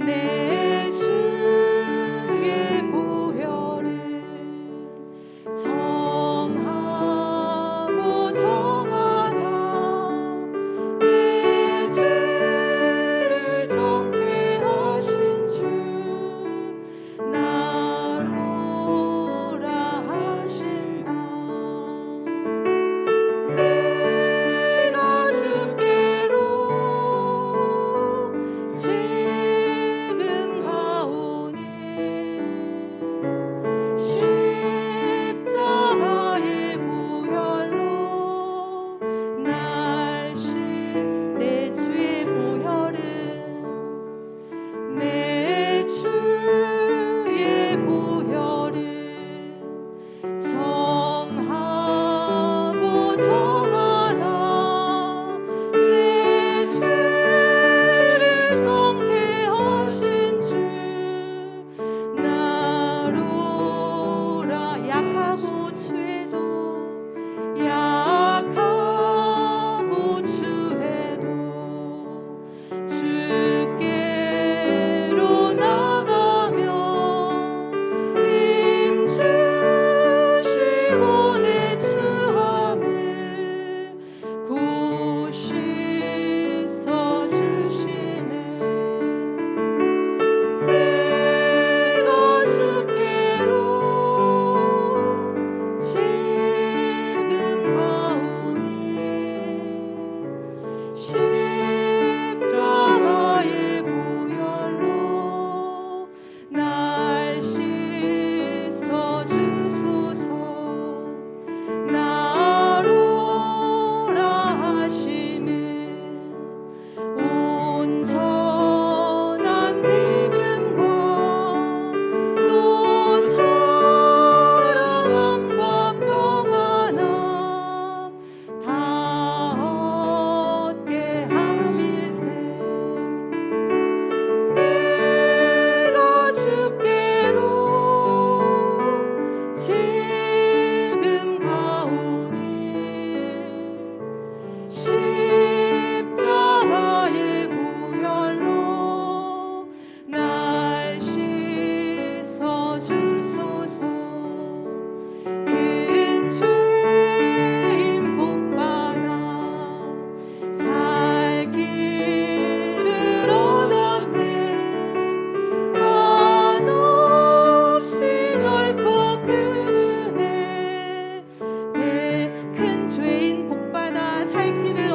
내 주의 보혈은 정하고 정하다. 내 죄를 정케 하신 주 나로라 하신다. 내가 주께로 지금 가오니 십자가의 보혈로 날씬 내 주의 보혈은 내 주의 보혈은 정하고 정하다. 내 죄를 정케 하신 주 나로라. 약하고 추해도 약하고 추해도 주께로 나가며 힘 주시고 내 추함을 고시 써주시네. 내가 주께로 지금 가오니 십자가의 보혈로 날 씻어 주소서. 나로라 하심은 온전한 믿음과 또 사랑함과 평안함 다 얻게 함일세. 내가 주께로 지금 가오니 십자가의 보혈로 날 씻어 주소서. 큰 죄인 복받아 살 길을 얻었네. 한없이 넓고 큰 은혜. 큰 죄인 복받아 살 길을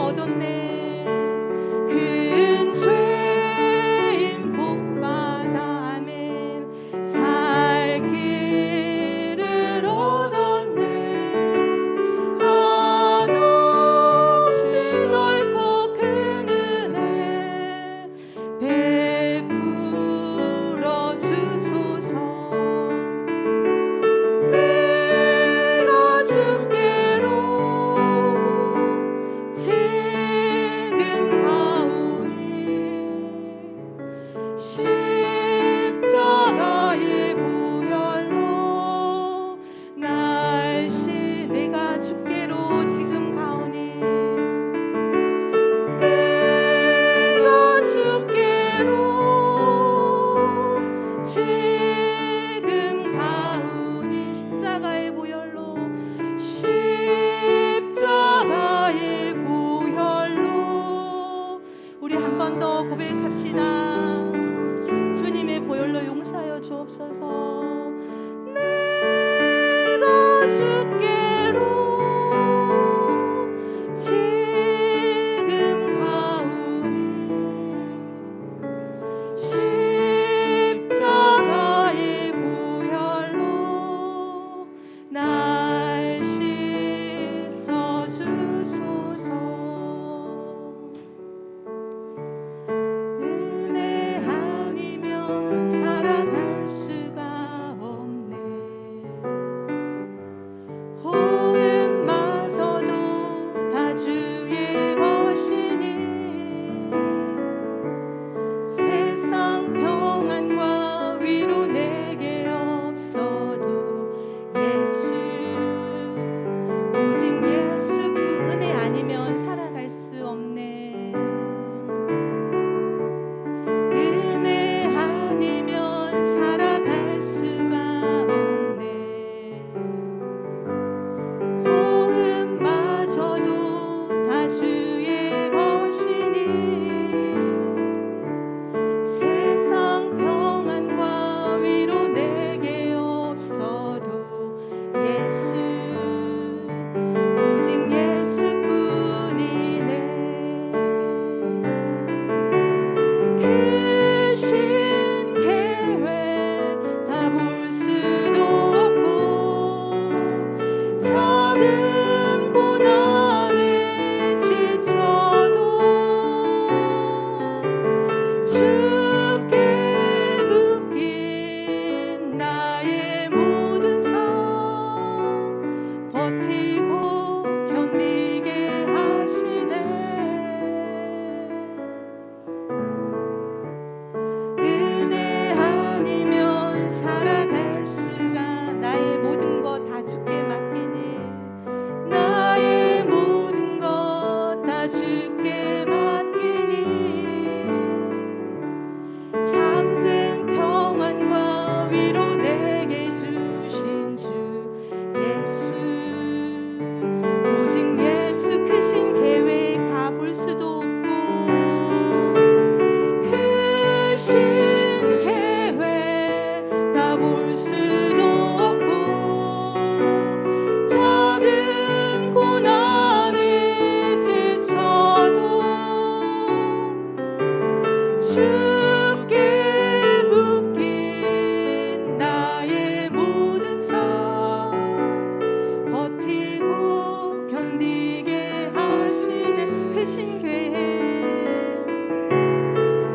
크신 계획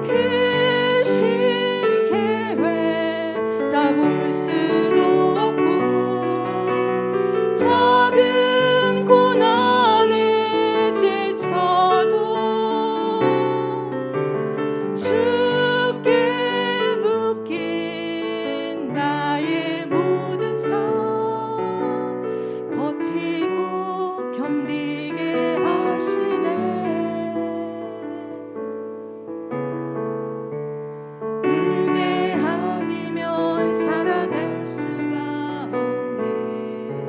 크신 계획 다 볼 수도 없고 작은 고난에 지쳐도 주께 묶인 나의 모든 삶 버티고 견디게 하시네. 은혜 아니면 살아갈 수가 없네.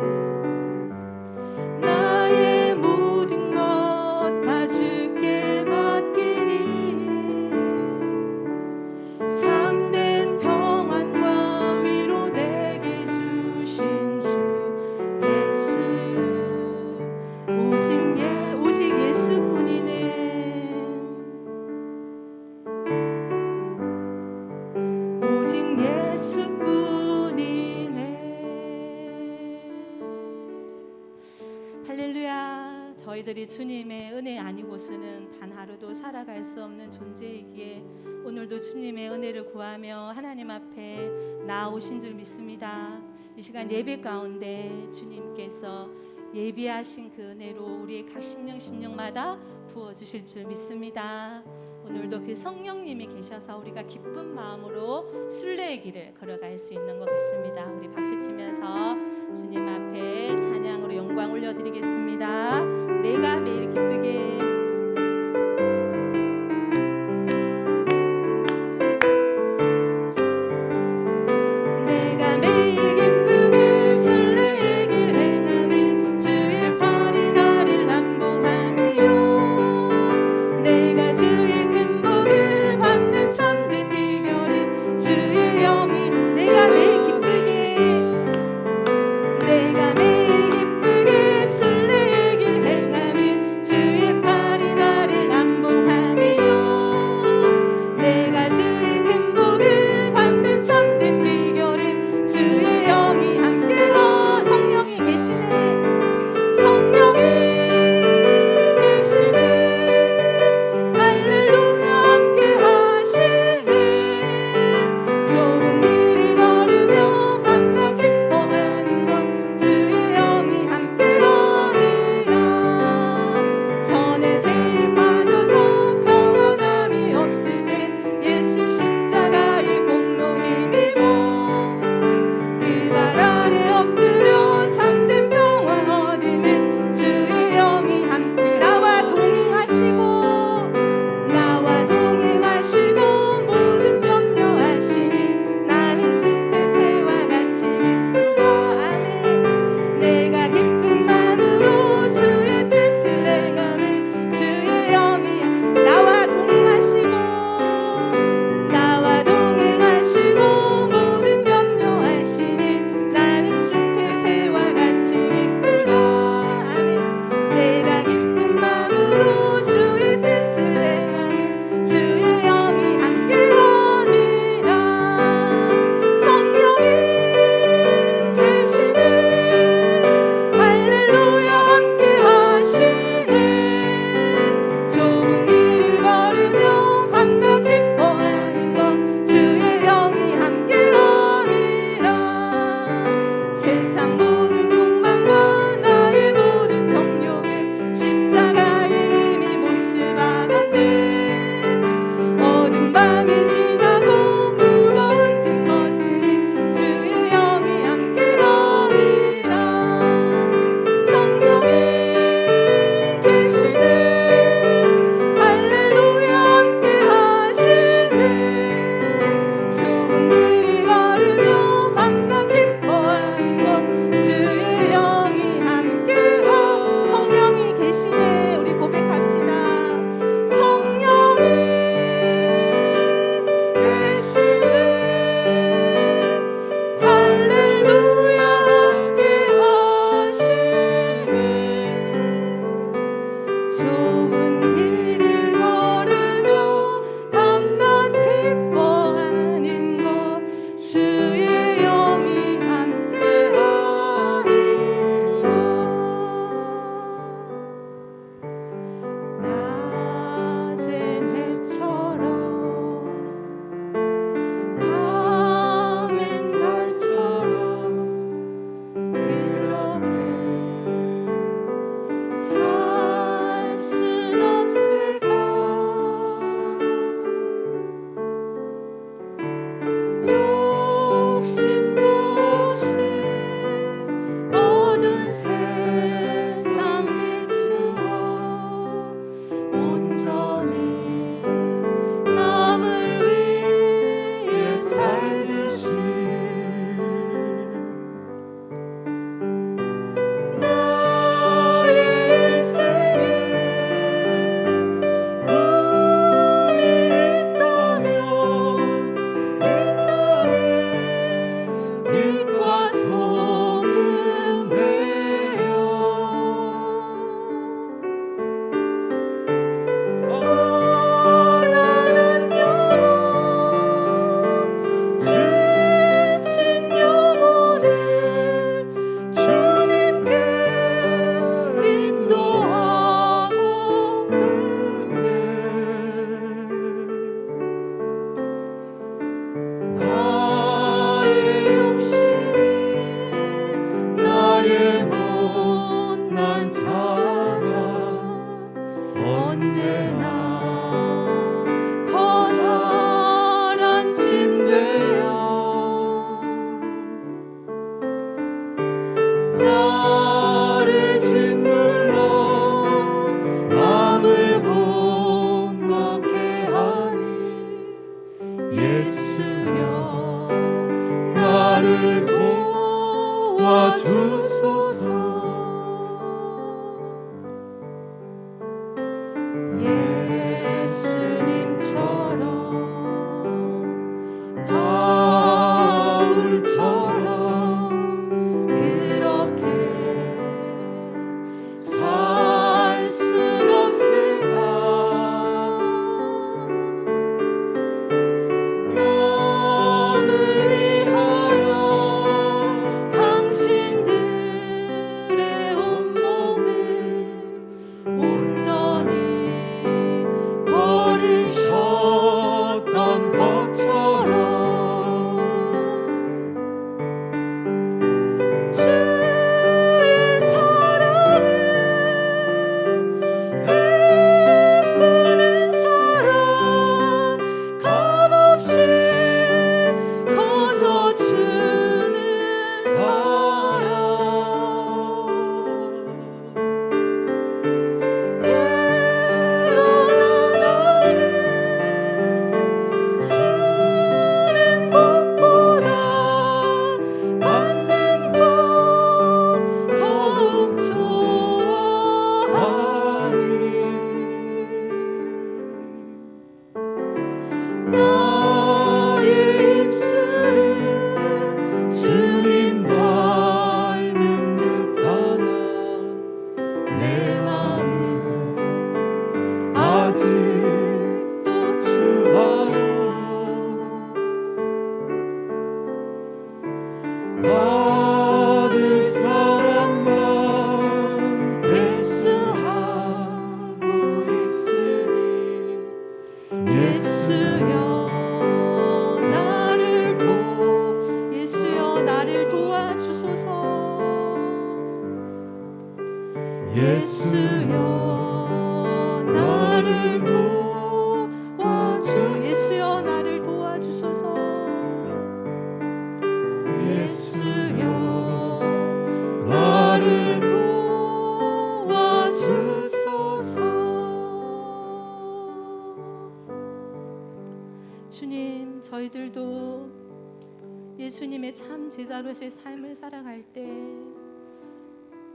나의 모든 것 다 주께 맡기니 참된 평안과 위로 내게 주신 주 예수 오직 예수뿐이네. 오직 예수뿐이네. 할렐루야. 저희들이 주님의 은혜 아니고서는 단 하루도 살아갈 수 없는 존재이기에 오늘도 주님의 은혜를 구하며 하나님 앞에 나아오신 줄 믿습니다. 이 시간 예배 가운데 주님께서 예비하신 그 은혜로 우리의 각 심령마다 부어주실 줄 믿습니다. 오늘도 그 성령님이 계셔서 우리가 기쁜 마음으로 순례의 길을 걸어갈 수 있는 것 같습니다. 우리 박수 치면서 주님 앞에 찬양으로 영광 올려드리겠습니다. 내가 매일 기쁘게 내가 매일 기쁘게 순례의 길 행하며 주의 팔이 나를 남보하며 내가 주의 큰 복을 받는 참된 비결은 주의 영이 내가 매일 기쁘게 내가 매일 기쁘게 순례의 길 행하며 주의 팔이 나를 남보하며 내가 주의 큰 복을 받는 참된 비결은 주의 영이 함께하 성령이 계시네. 성령이 계시네. 할렐루야 함께 하시네. 좁은 길을 걸으며 밤낮 기뻐하는 것 주의 영이 함께하니라. 전에 죄에 빠져서 평안함이 없을 때 예수 십자가의 공로 힘입어 그 발 아래 엎드려 참된 평화 얻으면 주의 영이 함께 나와 동행하시고 모든 염려하시니 나는 숲의 새와 같이 기쁘다. 아멘. 내가 기쁜 마음으로 주의 뜻을 행하면 주의 영이 나와 동행하시고 모든 염려하시니 나는 숲의 새와 같이 기쁘다. 아멘. 내가 기쁜 마음으로 주의 뜻을 행하면 주의 영이 함께하니라. 성령이 계시네. 할렐루야 함께 하시네. 좁은 길을 걸으며 밤낮 기뻐하는 것 주의 영이 함께하니라. 세상 모든 욕망과 나의 모든 정욕은 십자가에 이미 못을 박았네. 어두운 밤이 지나고 무거운 짐 벗으니 주의 영이 함께하니라. 성령이 계시네. 할렐루야 함께 하시네. 좁은 길을 걸으며 밤낮 기뻐하는 것 주의 영이 함께하. 성령이 계시네. 우리 고백합시다. 성령이 계시네. 할렐루야 함께 하시네. 좁은 길을 걸으며 밤낮 기뻐하는 것 주의 영이 함께하니라. 언제나 커다란 짐되어 나를 짓눌러 맘을 번거케 하니 예수여 나를 도와주소서. 예수님처럼 바울처럼 그렇게 살 순 없을까. 너를 위하여 당신들의 온몸을 온전히 버리셨던 것처럼 주의 사랑은 베푸는 사랑 값없이 거저주는 사랑 그러나 나는 주는 것보다 받는 것 더욱 좋아하니 나의 입술은 주님 닮은 듯하나 내 맘은 아직도 추하여 받을 사랑만 대수하고 있으니 예수여 나를 도와주소서. 예수여 나를 도와주소서. 예수여 나를 도와주소서. 주님, 저희들도 예수님의 참 제자로서의 삶을 살아갈 때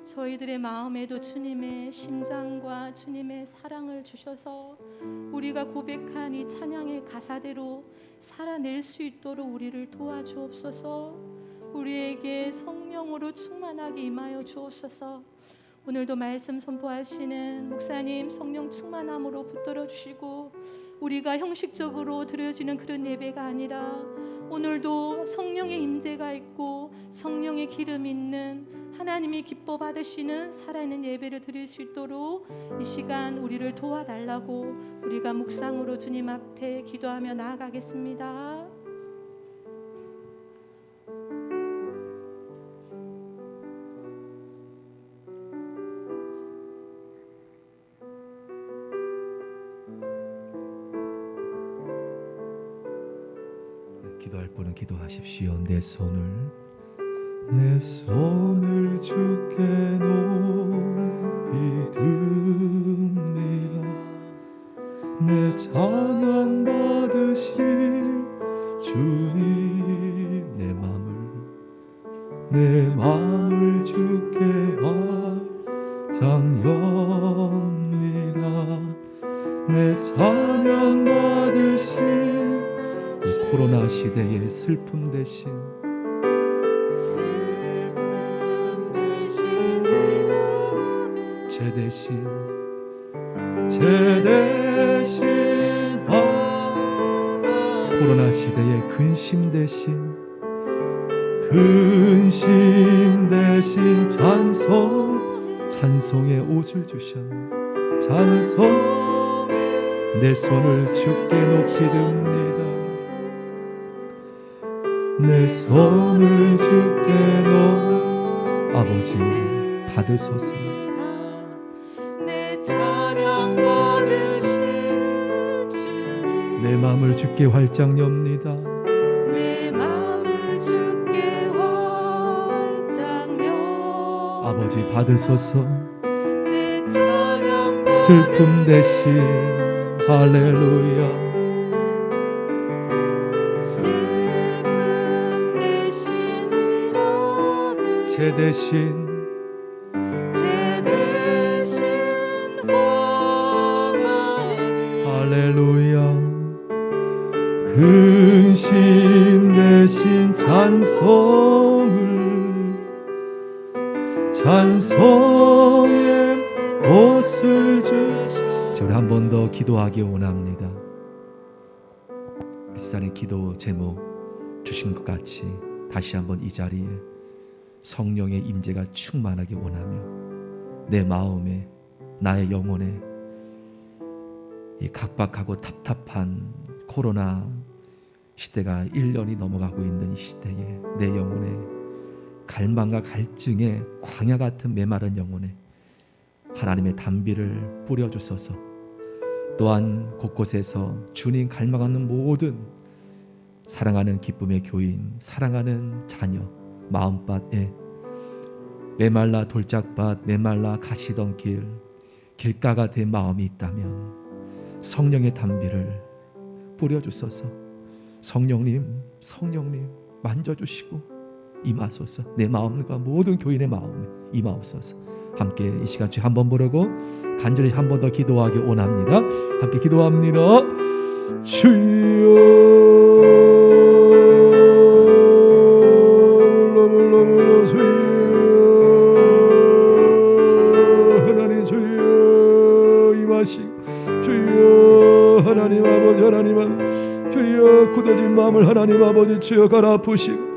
저희들의 마음에도 주님의 심장과 주님의 사랑을 주셔서 우리가 고백한 이 찬양의 가사대로 살아낼 수 있도록 우리를 도와주옵소서. 우리에게 성령으로 충만하게 임하여 주옵소서. 오늘도 말씀 선포하시는 목사님 성령 충만함으로 붙들어 주시고 우리가 형식적으로 드려지는 그런 예배가 아니라 오늘도 성령의 임재가 있고 성령의 기름이 있는 하나님이 기뻐 받으시는 살아있는 예배를 드릴 수 있도록 이 시간 우리를 도와달라고 우리가 묵상으로 주님 앞에 기도하며 나아가겠습니다. 기도할 분은 기도하십시오. 내 손을 주께 높이 듭니다. 내 찬양 받으실 주님, 내 맘을 주께 아장합니다. 내 찬양 받으실 이 코로나 시대의 슬픔 대신 제 대신 코로나 시대의 근심 대신 찬송의 옷을 주셨네. 내 손을 주께 높이 듭니다. 내 손을 주께 아버지 받으소서. 내 찬양 내 마음을 주께 활짝 엽니다. 내 마음을 주께 활짝 여. 아버지 받으소서. 내 찬양 슬픔 대신 할렐루야. 슬픔 대신이라면 제 대신 화가네. 할렐루야. 근심 대신 찬송의 옷을 주셔. 저를 한 번 더 기도하기 원합니다. 비싼 기도 제목 주신 것 같이 다시 한번 이 자리에 성령의 임재가 충만하기 원하며 내 마음에 나의 영혼에 이 각박하고 답답한 코로나 시대가 1년이 넘어가고 있는 이 시대에 내 영혼에 갈망과 갈증의 광야 같은 메마른 영혼에 하나님의 단비를 뿌려주소서. 또한 곳곳에서 주님 갈망하는 모든 사랑하는 기쁨의 교인, 사랑하는 자녀 마음밭에 메말라 돌짝밭, 메말라 가시던 길가가 된 마음이 있다면 성령의 단비를 뿌려주소서. 성령님 만져주시고 임하소서. 내 마음과 모든 교인의 마음에 임하옵소서. 함께 이 시간 주에 한번 부르고 간절히 한 번 더 기도하기 원합니다. 함께 기도합니다. 주여 하나님 주여 임하시고 주여 하나님 아버지 주여 굳어진 마음을 하나님 아버지 주여 갈아엎으시고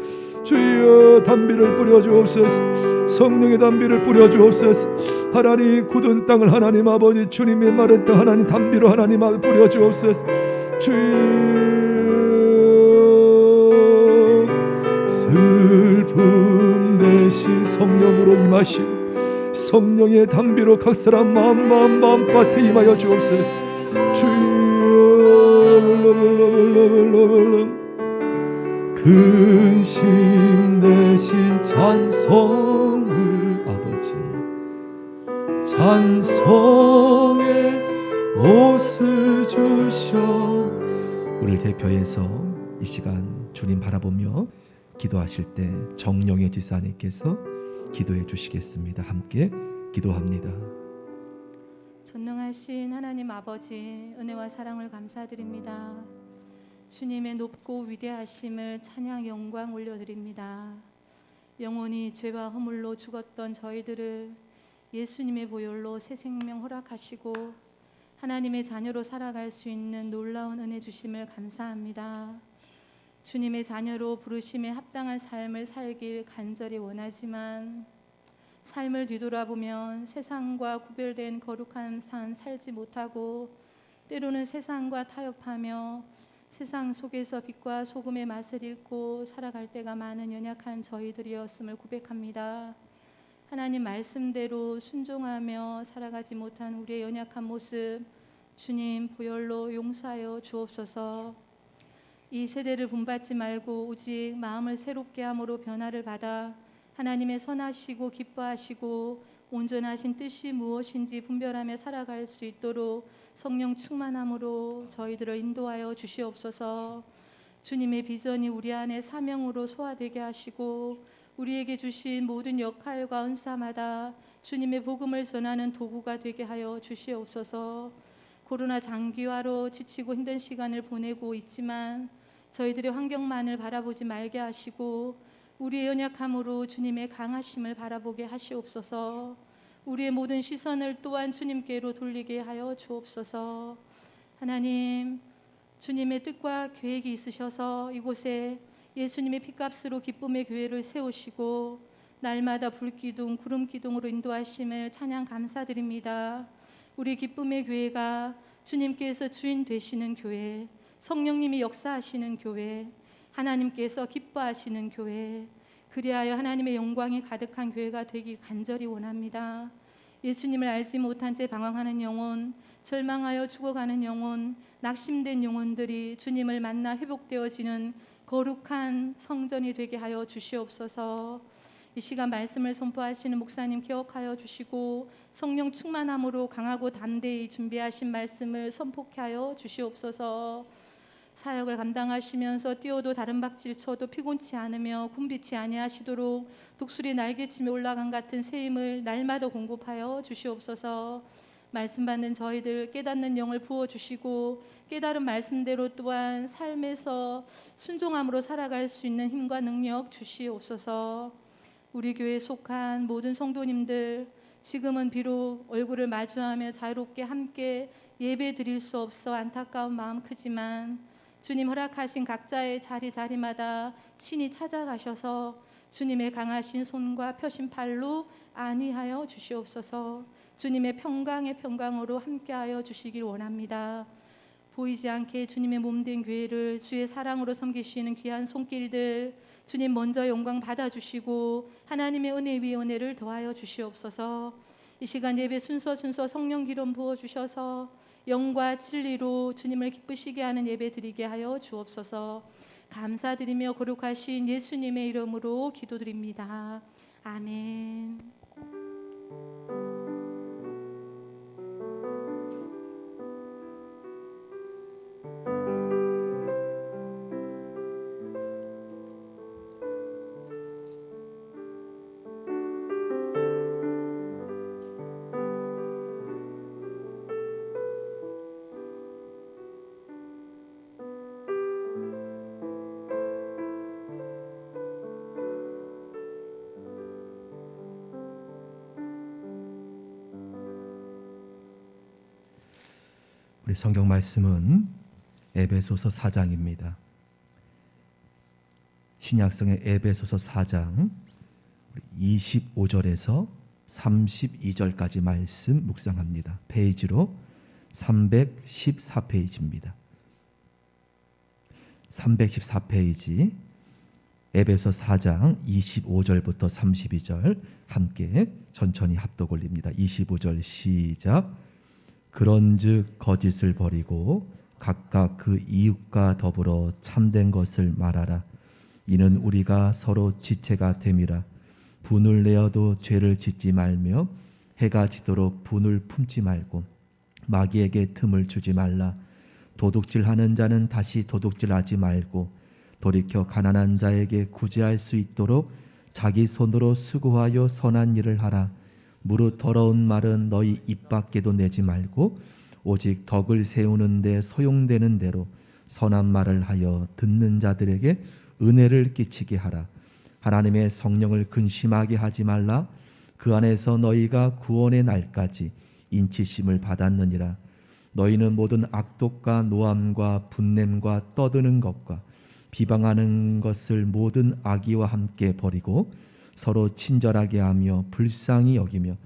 주여 단비를 뿌려주옵소서. 성령의 단비를 뿌려주옵소서. 하나님 굳은 땅을 하나님 아버지 주님의 마른 땅 하나님 단비로 하나님 아버지 뿌려주옵소서. 주여 슬픔 대신 성령으로 임하시고 성령의 단비로 각 사람 마음밭에 임하여 주옵소서. 주여 근심 대신 찬송을 아버지 찬송의 옷을 주셔. 우리를 대표해서 이 시간 주님 바라보며 기도하실 때 정령의 지사님께서 기도해 주시겠습니다. 함께 기도합니다. 전능하신 하나님 아버지 은혜와 사랑을 감사드립니다. 주님의 높고 위대하심을 찬양 영광 올려드립니다. 영원히 죄와 허물로 죽었던 저희들을 예수님의 보혈로 새 생명 허락하시고 하나님의 자녀로 살아갈 수 있는 놀라운 은혜 주심을 감사합니다. 주님의 자녀로 부르심에 합당한 삶을 살길 간절히 원하지만 삶을 뒤돌아보면 세상과 구별된 거룩한 삶 살지 못하고 때로는 세상과 타협하며 세상 속에서 빛과 소금의 맛을 잃고 살아갈 때가 많은 연약한 저희들이었음을 고백합니다. 하나님 말씀대로 순종하며 살아가지 못한 우리의 연약한 모습 주님 보혈로 용서하여 주옵소서. 이 세대를 본받지 말고 오직 마음을 새롭게 함으로 변화를 받아 하나님의 선하시고 기뻐하시고 온전하신 뜻이 무엇인지 분별하며 살아갈 수 있도록 성령 충만함으로 저희들을 인도하여 주시옵소서. 주님의 비전이 우리 안에 사명으로 소화되게 하시고 우리에게 주신 모든 역할과 은사마다 주님의 복음을 전하는 도구가 되게 하여 주시옵소서. 코로나 장기화로 지치고 힘든 시간을 보내고 있지만 저희들의 환경만을 바라보지 말게 하시고 우리의 연약함으로 주님의 강하심을 바라보게 하시옵소서. 우리의 모든 시선을 또한 주님께로 돌리게 하여 주옵소서. 하나님, 주님의 뜻과 계획이 있으셔서 이곳에 예수님의 피값으로 기쁨의 교회를 세우시고 날마다 불기둥, 구름기둥으로 인도하심을 찬양 감사드립니다. 우리 기쁨의 교회가 주님께서 주인 되시는 교회, 성령님이 역사하시는 교회, 하나님께서 기뻐하시는 교회, 그리하여 하나님의 영광이 가득한 교회가 되길 간절히 원합니다. 예수님을 알지 못한 채 방황하는 영혼, 절망하여 죽어가는 영혼, 낙심된 영혼들이 주님을 만나 회복되어지는 거룩한 성전이 되게 하여 주시옵소서. 이 시간 말씀을 선포하시는 목사님 기억하여 주시고 성령 충만함으로 강하고 담대히 준비하신 말씀을 선포케 하여 주시옵소서. 사역을 감당하시면서 뛰어도 다른 박질 쳐도 피곤치 않으며 굶비치 아니하시도록 독수리 날개치며 올라간 같은 새 힘을 날마다 공급하여 주시옵소서. 말씀 받는 저희들 깨닫는 영을 부어주시고 깨달은 말씀대로 또한 삶에서 순종함으로 살아갈 수 있는 힘과 능력 주시옵소서. 우리 교회에 속한 모든 성도님들, 지금은 비록 얼굴을 마주하며 자유롭게 함께 예배 드릴 수 없어 안타까운 마음 크지만 주님 허락하신 각자의 자리마다 친히 찾아가셔서 주님의 강하신 손과 펴신 팔로 안위하여 주시옵소서. 주님의 평강의 평강으로 함께하여 주시길 원합니다. 보이지 않게 주님의 몸된 교회를 주의 사랑으로 섬기시는 귀한 손길들, 주님 먼저 영광 받아주시고 하나님의 은혜 위에 은혜를 더하여 주시옵소서. 이 시간 예배 순서 성령 기름 부어주셔서 영과 진리로 주님을 기쁘시게 하는 예배 드리게 하여 주옵소서. 감사드리며 거룩하신 예수님의 이름으로 기도드립니다. 아멘. 우리 성경 말씀은 에베소서 4장입니다. 신약성의 에베소서 4장 25절에서 32절까지 말씀 묵상합니다. 페이지로 314페이지입니다. 314페이지 에베소 4장 25절부터 32절 함께 천천히 합독 올립니다. 25절 시작. 그런즉 거짓을 버리고 각각 그 이웃과 더불어 참된 것을 말하라. 이는 우리가 서로 지체가 됨이라. 분을 내어도 죄를 짓지 말며 해가 지도록 분을 품지 말고 마귀에게 틈을 주지 말라. 도둑질하는 자는 다시 도둑질하지 말고 돌이켜 가난한 자에게 구제할 수 있도록 자기 손으로 수고하여 선한 일을 하라. 무릇 더러운 말은 너희 입 밖에도 내지 말고 오직 덕을 세우는 데 소용되는 대로 선한 말을 하여 듣는 자들에게 은혜를 끼치게 하라. 하나님의 성령을 근심하게 하지 말라. 그 안에서 너희가 구원의 날까지 인치심을 받았느니라. 너희는 모든 악독과 노함과 분냄과 떠드는 것과 비방하는 것을 모든 악의와 함께 버리고 서로 친절하게 하며 불쌍히 여기며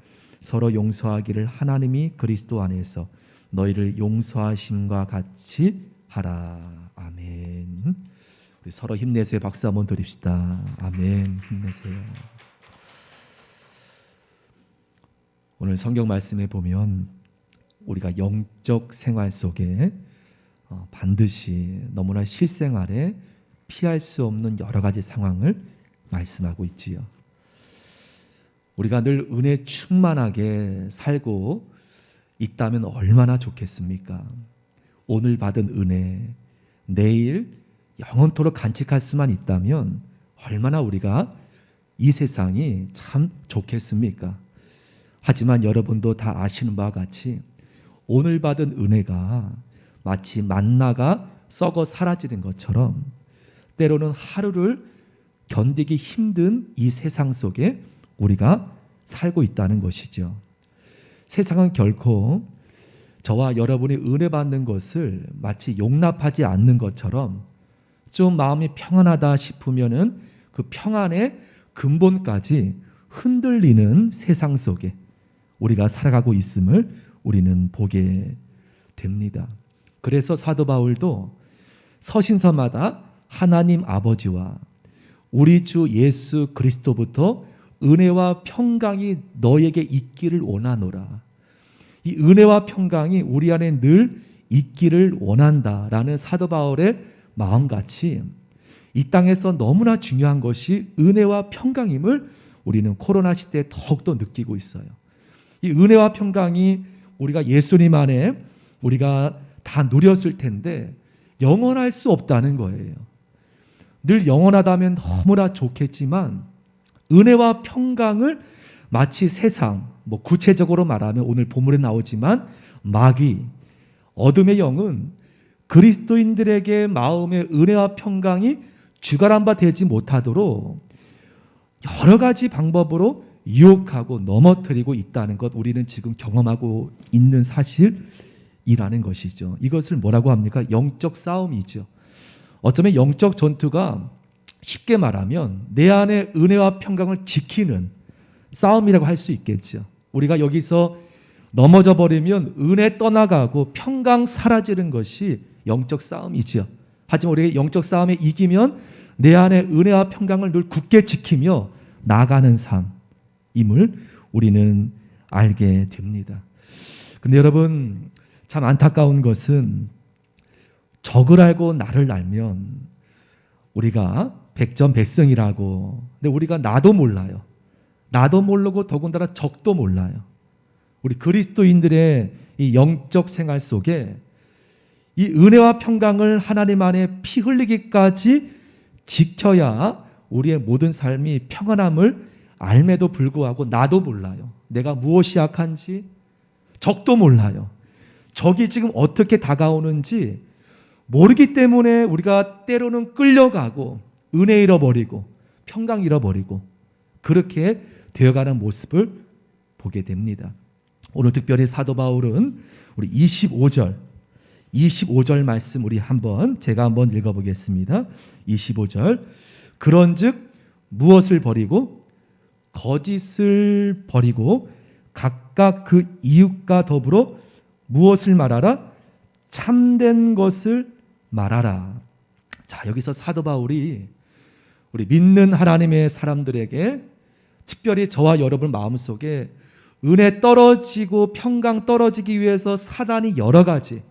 서로 용서하기를 하나님이 그리스도 안에서 너희를 용서하심과 같이 하라. 아멘. 우리 서로 힘내세요. 박수 한번 드립시다. 아멘. 힘내세요. 오늘 성경 말씀에 보면 우리가 영적 생활 속에 반드시 너무나 실생활에 피할 수 없는 여러 가지 상황을 말씀하고 있지요. 우리가 늘 은혜 충만하게 살고 있다면 얼마나 좋겠습니까? 오늘 받은 은혜, 내일 영원토록 간직할 수만 있다면 얼마나 우리가 이 세상이 참 좋겠습니까? 하지만 여러분도 다 아시는 바와 같이 오늘 받은 은혜가 마치 만나가 썩어 사라지는 것처럼 때로는 하루를 견디기 힘든 이 세상 속에 우리가 살고 있다는 것이죠. 세상은 결코 저와 여러분이 은혜 받는 것을 마치 용납하지 않는 것처럼 좀 마음이 평안하다 싶으면은 그 평안의 근본까지 흔들리는 세상 속에 우리가 살아가고 있음을 우리는 보게 됩니다. 그래서 사도 바울도 서신서마다 하나님 아버지와 우리 주 예수 그리스도부터 은혜와 평강이 너에게 있기를 원하노라. 이 은혜와 평강이 우리 안에 늘 있기를 원한다라는 사도 바울의 마음같이 이 땅에서 너무나 중요한 것이 은혜와 평강임을 우리는 코로나 시대에 더욱더 느끼고 있어요. 이 은혜와 평강이 우리가 예수님 안에 우리가 다 누렸을 텐데 영원할 수 없다는 거예요. 늘 영원하다면 너무나 좋겠지만 은혜와 평강을 마치 세상, 구체적으로 말하면 오늘 본문에 나오지만 마귀, 어둠의 영은 그리스도인들에게 마음의 은혜와 평강이 주관한 바 되지 못하도록 여러 가지 방법으로 유혹하고 넘어뜨리고 있다는 것 우리는 지금 경험하고 있는 사실이라는 것이죠. 이것을 뭐라고 합니까? 영적 싸움이죠. 어쩌면 영적 전투가 쉽게 말하면 내 안에 은혜와 평강을 지키는 싸움이라고 할 수 있겠죠. 우리가 여기서 넘어져 버리면 은혜 떠나가고 평강 사라지는 것이 영적 싸움이죠. 하지만 우리가 영적 싸움에 이기면 내 안에 은혜와 평강을 늘 굳게 지키며 나아가는 삶임을 우리는 알게 됩니다. 근데 여러분 참 안타까운 것은 적을 알고 나를 알면 우리가 백전백승이라고, 근데 우리가 나도 몰라요. 나도 모르고 더군다나 적도 몰라요. 우리 그리스도인들의 이 영적 생활 속에 이 은혜와 평강을 하나님 안에 피 흘리기까지 지켜야 우리의 모든 삶이 평안함을 알매도 불구하고 나도 몰라요. 내가 무엇이 약한지 적도 몰라요. 적이 지금 어떻게 다가오는지 모르기 때문에 우리가 때로는 끌려가고 은혜 잃어버리고 평강 잃어버리고 그렇게 되어가는 모습을 보게 됩니다. 오늘 특별히 사도 바울은 우리 25절 말씀 우리 제가 한번 읽어보겠습니다. 25절 그런즉 무엇을 버리고 거짓을 버리고 각각 그 이웃과 더불어 무엇을 말하라? 참된 것을 말하라. 자, 여기서 사도 바울이 우리 믿는 하나님의 사람들에게 특별히 저와 여러분 마음속에 은혜 떨어지고 평강 떨어지기 위해서 사단이 여러 가지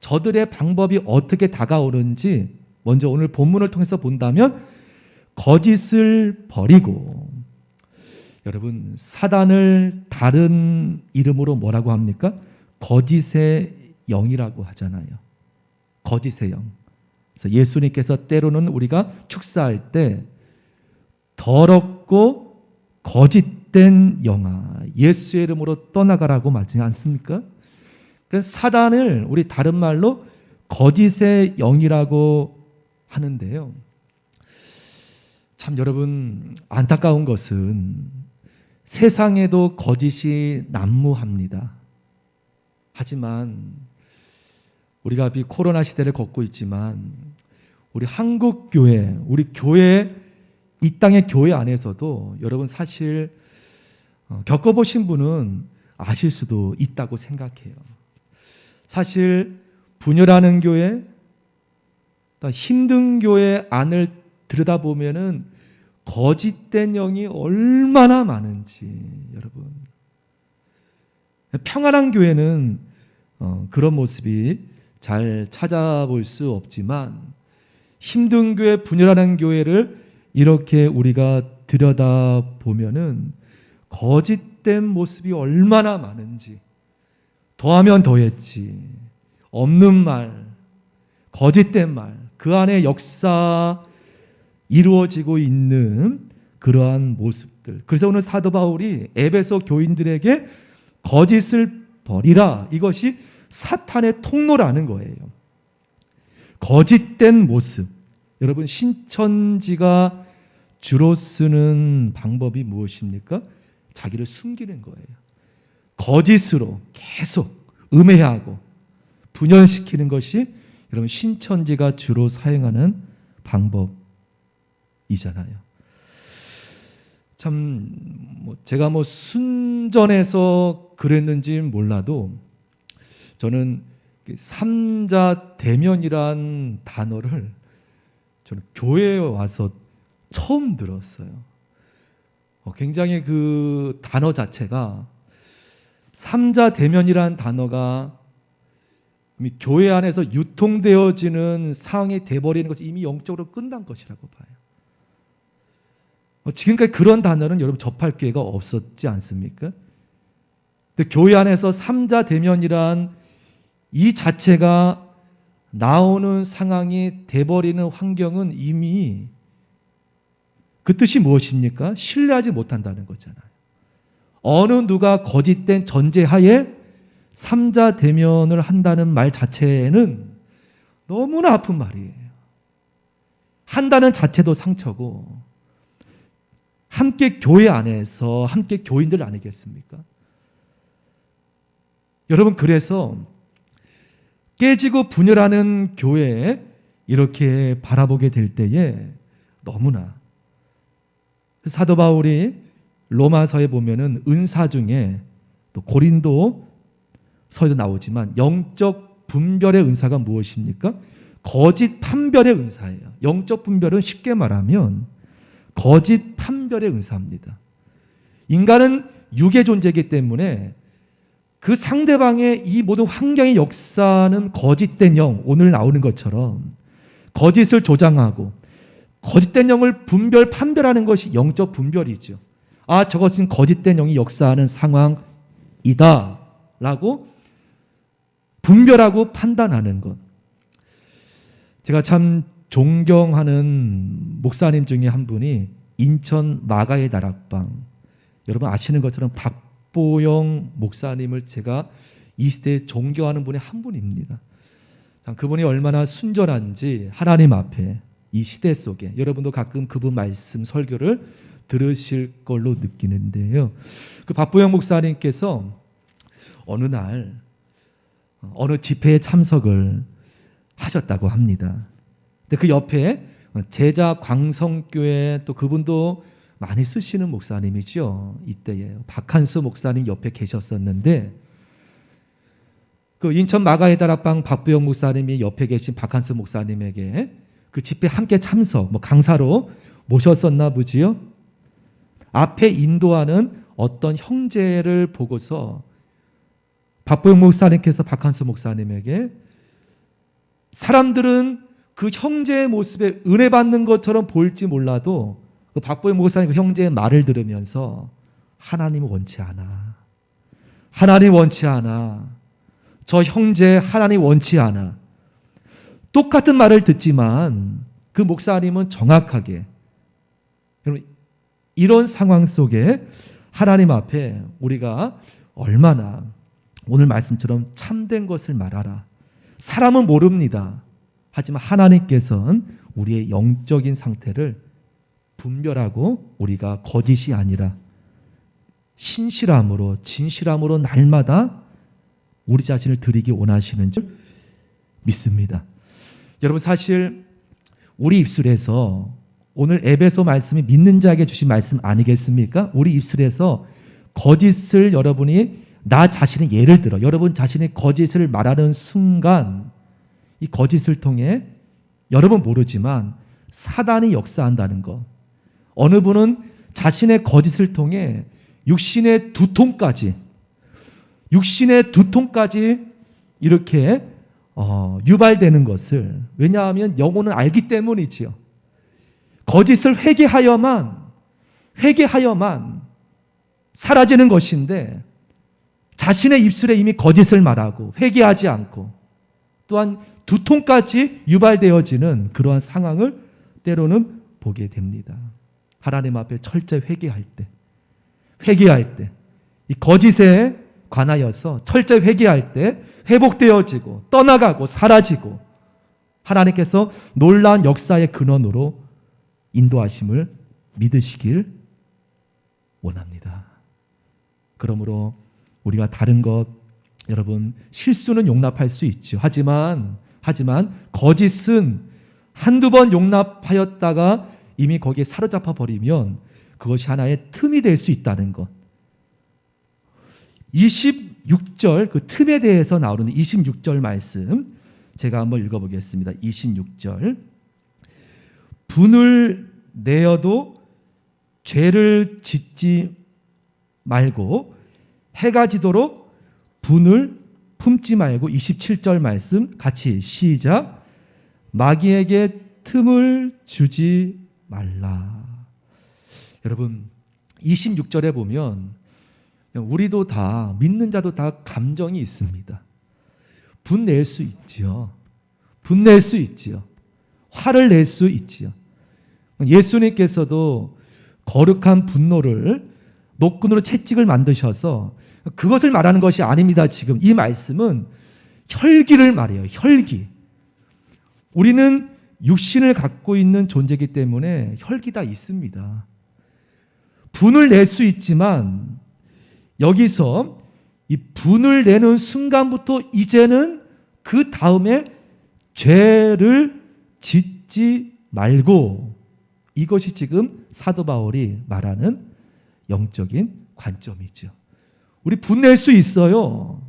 저들의 방법이 어떻게 다가오는지 먼저 오늘 본문을 통해서 본다면 거짓을 버리고, 여러분 사단을 다른 이름으로 뭐라고 합니까? 거짓의 영이라고 하잖아요. 거짓의 영. 그래서 예수님께서 때로는 우리가 축사할 때 더럽고 거짓된 영아 예수의 이름으로 떠나가라고 말하지 않습니까? 사단을 우리 다른 말로 거짓의 영이라고 하는데요. 참 여러분 안타까운 것은 세상에도 거짓이 난무합니다. 하지만 우리가 이 코로나 시대를 걷고 있지만 우리 한국 교회, 우리 교회, 이 땅의 교회 안에서도 여러분 사실 겪어보신 분은 아실 수도 있다고 생각해요. 사실 분열하는 교회, 또 힘든 교회 안을 들여다보면은 거짓된 영이 얼마나 많은지 여러분. 평안한 교회는 그런 모습이 잘 찾아볼 수 없지만 힘든 교회, 분열하는 교회를 이렇게 우리가 들여다보면은 거짓된 모습이 얼마나 많은지, 더하면 더했지, 없는 말, 거짓된 말, 그 안에 역사 이루어지고 있는 그러한 모습들. 그래서 오늘 사도 바울이 에베소 교인들에게 거짓을 버리라, 이것이 사탄의 통로라는 거예요. 거짓된 모습. 여러분 신천지가 주로 쓰는 방법이 무엇입니까? 자기를 숨기는 거예요. 거짓으로 계속 음해하고 분열시키는 것이 여러분 신천지가 주로 사용하는 방법이잖아요. 참 제가 순전해서 그랬는지 몰라도 저는 삼자 대면이란 단어를 저는 교회에 와서 처음 들었어요. 굉장히 그 단어 자체가 삼자 대면이라는 단어가 이미 교회 안에서 유통되어지는 상황이 돼버리는 것이 이미 영적으로 끝난 것이라고 봐요. 지금까지 그런 단어는 여러분 접할 기회가 없었지 않습니까? 근데 교회 안에서 삼자 대면이란 이 자체가 나오는 상황이 돼버리는 환경은 이미 그 뜻이 무엇입니까? 신뢰하지 못한다는 거잖아요. 어느 누가 거짓된 전제하에 삼자 대면을 한다는 말 자체는 너무나 아픈 말이에요. 한다는 자체도 상처고 함께 교회 안에서 함께 교인들 아니겠습니까? 여러분 그래서 깨지고 분열하는 교회에 이렇게 바라보게 될 때에 너무나 사도 바울이 로마서에 보면은 은사 중에 또 고린도 서에도 나오지만 영적 분별의 은사가 무엇입니까? 거짓 판별의 은사예요. 영적 분별은 쉽게 말하면 거짓 판별의 은사입니다. 인간은 육의 존재이기 때문에 그 상대방의 이 모든 환경의 역사는 거짓된 영, 오늘 나오는 것처럼 거짓을 조장하고 거짓된 영을 분별, 판별하는 것이 영적 분별이죠. 아, 저것은 거짓된 영이 역사하는 상황이다 라고 분별하고 판단하는 것. 제가 참 존경하는 목사님 중에 한 분이 인천 마가의 다락방, 여러분 아시는 것처럼 박보영 목사님을 제가 이 시대에 존경하는 분의 한 분입니다. 그분이 얼마나 순전한지 하나님 앞에 이 시대 속에 여러분도 가끔 그분 말씀 설교를 들으실 걸로 느끼는데요. 그 박보영 목사님께서 어느 날 어느 집회에 참석을 하셨다고 합니다. 근데 그 옆에 제자 광성교회 또 그분도 많이 쓰시는 목사님이죠. 이때에 박한수 목사님 옆에 계셨었는데 그 인천 마가의 다락방 박보영 목사님이 옆에 계신 박한수 목사님에게 그 집회 함께 참석, 강사로 모셨었나 보지요. 앞에 인도하는 어떤 형제를 보고서 박보영 목사님께서 박한수 목사님에게 사람들은 그 형제의 모습에 은혜 받는 것처럼 보일지 몰라도 그 박보영 목사님 그 형제의 말을 들으면서 하나님은 원치 않아. 하나님 원치 않아. 저 형제 하나님 원치 않아. 똑같은 말을 듣지만 그 목사님은 정확하게 여러분 이런 상황 속에 하나님 앞에 우리가 얼마나 오늘 말씀처럼 참된 것을 말하라. 사람은 모릅니다. 하지만 하나님께서는 우리의 영적인 상태를 분별하고 우리가 거짓이 아니라 신실함으로 진실함으로 날마다 우리 자신을 드리기 원하시는 줄 믿습니다. 여러분 사실 우리 입술에서 오늘 에베소 말씀이 믿는 자에게 주신 말씀 아니겠습니까? 우리 입술에서 거짓을 여러분이 나 자신의 예를 들어 여러분 자신의 거짓을 말하는 순간 이 거짓을 통해 여러분 모르지만 사단이 역사한다는 것. 어느 분은 자신의 거짓을 통해 육신의 두통까지 이렇게 유발되는 것을 왜냐하면 영혼은 알기 때문이지요. 거짓을 회개하여만 사라지는 것인데 자신의 입술에 이미 거짓을 말하고 회개하지 않고 또한 두통까지 유발되어지는 그러한 상황을 때로는 보게 됩니다. 하나님 앞에 철저히 회개할 때 이 거짓에 관하여서 철저히 회개할 때 회복되어지고 떠나가고 사라지고 하나님께서 놀라운 역사의 근원으로 인도하심을 믿으시길 원합니다. 그러므로 우리가 다른 것 여러분 실수는 용납할 수 있죠. 하지만 거짓은 한두 번 용납하였다가 이미 거기에 사로잡혀 버리면 그것이 하나의 틈이 될 수 있다는 것. 26절 그 틈에 대해서 나오는 26절 말씀 제가 한번 읽어보겠습니다. 26절 분을 내어도 죄를 짓지 말고 해가 지도록 분을 품지 말고 27절 말씀 같이 시작. 마귀에게 틈을 주지 말라. 여러분 26절에 보면 우리도 다 믿는 자도 다 감정이 있습니다. 분낼 수 있지요. 분낼 수 있지요. 화를 낼 수 있지요. 예수님께서도 거룩한 분노를 노끈으로 채찍을 만드셔서 그것을 말하는 것이 아닙니다. 지금 이 말씀은 혈기를 말해요. 혈기. 우리는 육신을 갖고 있는 존재이기 때문에 혈기가 있습니다. 분을 낼 수 있지만 여기서 이 분을 내는 순간부터 이제는 그 다음에 죄를 짓지 말고, 이것이 지금 사도 바울이 말하는 영적인 관점이죠. 우리 분낼 수 있어요.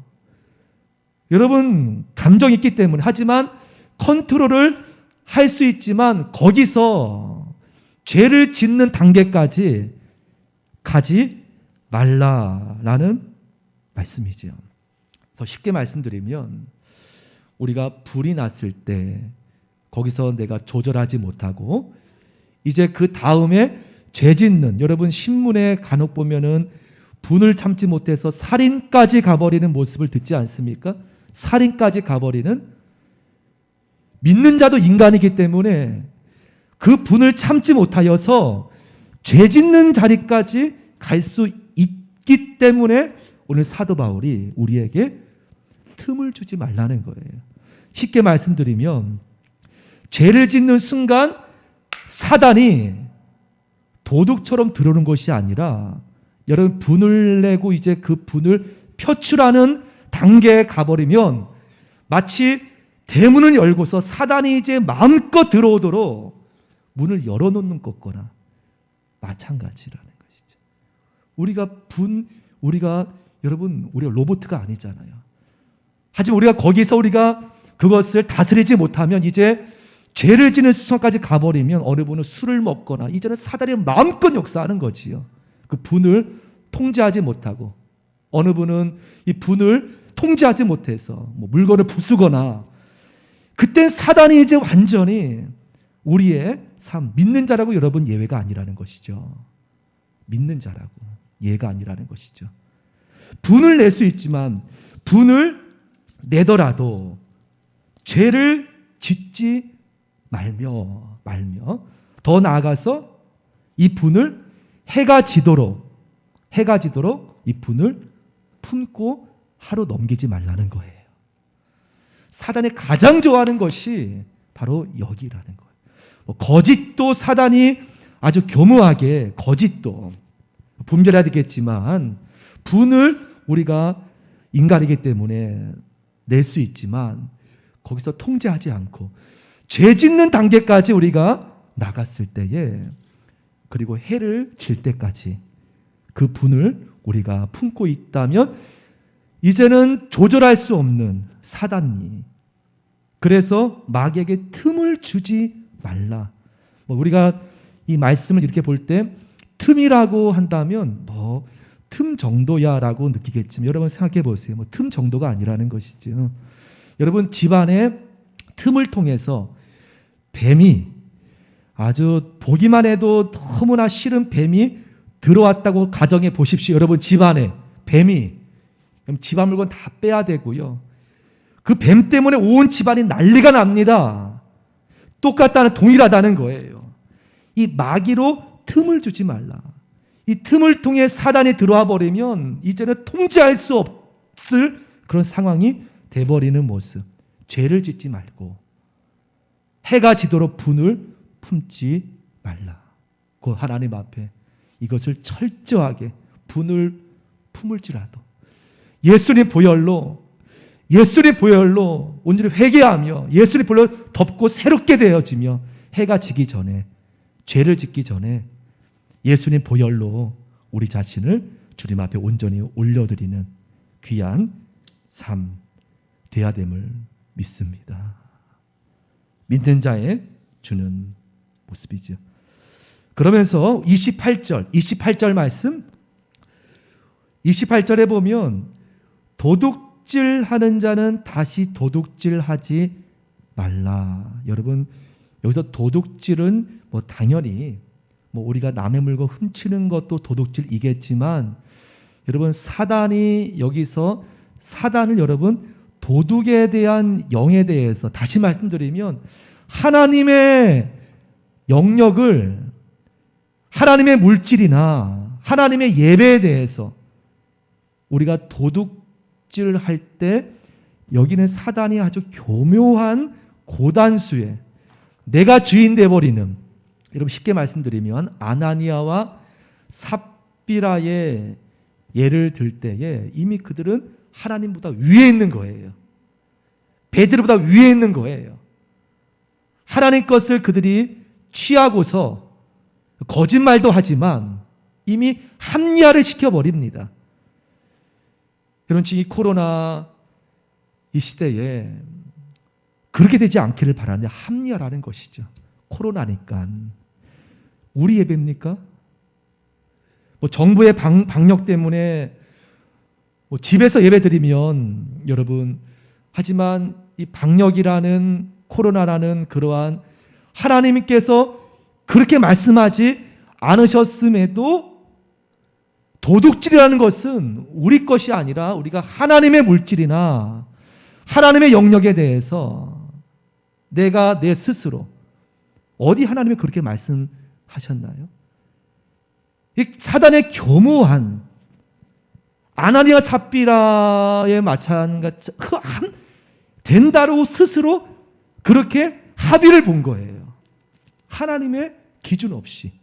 여러분 감정이 있기 때문에. 하지만 컨트롤을 할 수 있지만 거기서 죄를 짓는 단계까지 가지 말라라는 말씀이죠. 더 쉽게 말씀드리면 우리가 불이 났을 때 거기서 내가 조절하지 못하고 이제 그 다음에 죄 짓는, 여러분 신문에 간혹 보면은 분을 참지 못해서 살인까지 가버리는 모습을 듣지 않습니까? 살인까지 가버리는, 믿는 자도 인간이기 때문에 그 분을 참지 못하여서 죄 짓는 자리까지 갈 수 있기 때문에 오늘 사도 바울이 우리에게 틈을 주지 말라는 거예요. 쉽게 말씀드리면 죄를 짓는 순간 사단이 도둑처럼 들어오는 것이 아니라 여러분 분을 내고 이제 그 분을 표출하는 단계에 가버리면 마치 대문을 열고서 사단이 이제 마음껏 들어오도록 문을 열어놓는 것거나 마찬가지라는 것이죠. 우리가 여러분 우리가 로봇가 아니잖아요. 하지만 우리가 거기서 우리가 그것을 다스리지 못하면 이제 죄를 지는 수준까지 가버리면 어느 분은 술을 먹거나 이제는 사단이 마음껏 역사하는 거지요. 그 분을 통제하지 못하고, 어느 분은 이 분을 통제하지 못해서 뭐 물건을 부수거나, 그땐 사단이 이제 완전히 우리의 삶, 믿는 자라고 여러분 예외가 아니라는 것이죠. 믿는 자라고 예외가 아니라는 것이죠. 분을 낼 수 있지만 분을 내더라도 죄를 짓지 말며 더 나아가서 이 분을 해가 지도록 이 분을 품고 하루 넘기지 말라는 거예요. 사단이 가장 좋아하는 것이 바로 여기라는 거예요. 거짓도 사단이 아주 교묘하게, 거짓도 분별해야 되겠지만 분을 우리가 인간이기 때문에 낼 수 있지만 거기서 통제하지 않고 죄 짓는 단계까지 우리가 나갔을 때에, 그리고 해를 질 때까지 그 분을 우리가 품고 있다면 이제는 조절할 수 없는 사단이, 그래서 마귀에게 틈을 주지 말라. 우리가 이 말씀을 이렇게 볼 때 틈이라고 한다면 틈 정도야라고 느끼겠지만 여러분 생각해 보세요. 틈 정도가 아니라는 것이죠. 여러분 집안에 틈을 통해서 뱀이, 아주 보기만 해도 너무나 싫은 뱀이 들어왔다고 가정해 보십시오. 여러분 집안에 뱀이, 그럼 집안 물건 다 빼야 되고요. 그 뱀 때문에 온 집안이 난리가 납니다. 똑같다는, 동일하다는 거예요. 이 마귀로 틈을 주지 말라. 이 틈을 통해 사단이 들어와 버리면 이제는 통제할 수 없을 그런 상황이 돼버리는 모습. 죄를 짓지 말고 해가 지도록 분을 품지 말라. 그 하나님 앞에 이것을 철저하게 분을 품을지라도 예수님 보혈로 온전히 회개하며 예수님 보혈로 덮고 새롭게 되어지며 해가 지기 전에, 죄를 짓기 전에 예수님 보혈로 우리 자신을 주님 앞에 온전히 올려드리는 귀한 삶 되어야 됨을 믿습니다. 믿는 자의 주는 모습이죠. 그러면서 28절 말씀, 28절에 보면 도둑질하는 자는 다시 도둑질하지 말라. 여러분, 여기서 도둑질은 뭐 당연히 뭐 우리가 남의 물건 훔치는 것도 도둑질이겠지만, 여러분, 사단이 여기서 사단을 여러분 도둑에 대한 영에 대해서 다시 말씀드리면, 하나님의 영역을, 하나님의 물질이나 하나님의 예배에 대해서 우리가 도둑질할 때 여기는 사단이 아주 교묘한 고단수에 내가 주인 되어버리는, 여러분 쉽게 말씀드리면 아나니아와 삽비라의 예를 들 때에 이미 그들은 하나님보다 위에 있는 거예요. 베드로보다 위에 있는 거예요. 하나님 것을 그들이 취하고서 거짓말도 하지만 이미 합리화를 시켜버립니다. 그런지 이 코로나 이 시대에 그렇게 되지 않기를 바라는데, 합리화라는 것이죠. 코로나니까 우리 예배입니까? 뭐 정부의 방역 때문에 뭐 집에서 예배드리면 여러분, 하지만 이 방역이라는 코로나라는 그러한 하나님께서 그렇게 말씀하지 않으셨음에도 도둑질이라는 것은 우리 것이 아니라 우리가 하나님의 물질이나 하나님의 영역에 대해서 내가 내 스스로, 어디 하나님이 그렇게 말씀하셨나요? 이 사단의 교묘한 아나니아 삽비라의 마찬가지, 된다로 스스로 그렇게 합의를 본 거예요. 하나님의 기준 없이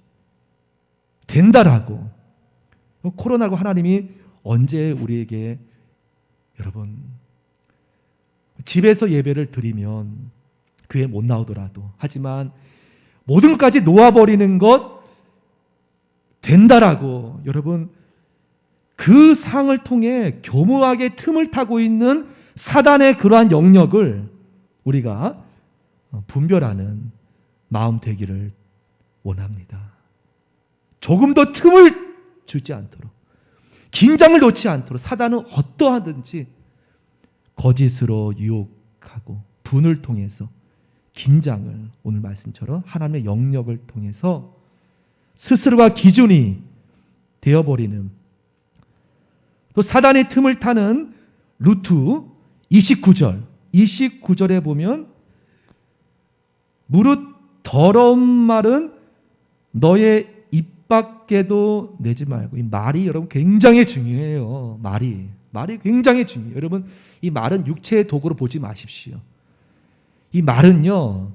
된다라고. 코로나고 하나님이 언제 우리에게, 여러분, 집에서 예배를 드리면 교회 못 나오더라도, 하지만 모든 것까지 놓아버리는 것 된다라고, 여러분, 그 상을 통해 교묘하게 틈을 타고 있는 사단의 그러한 영역을 우리가 분별하는 마음 되기를 원합니다. 조금 더 틈을 주지 않도록, 긴장을 놓지 않도록 사단은 어떠하든지 거짓으로 유혹하고 분을 통해서 긴장을, 오늘 말씀처럼 하나님의 영역을 통해서 스스로가 기준이 되어버리는, 또 사단의 틈을 타는 루트 29절에 보면 무릇 더러운 말은 너의 입 밖에도 내지 말고. 이 말이 여러분 굉장히 중요해요. 말이 굉장히 중요해요. 여러분, 이 말은 육체의 도구로 보지 마십시오. 이 말은요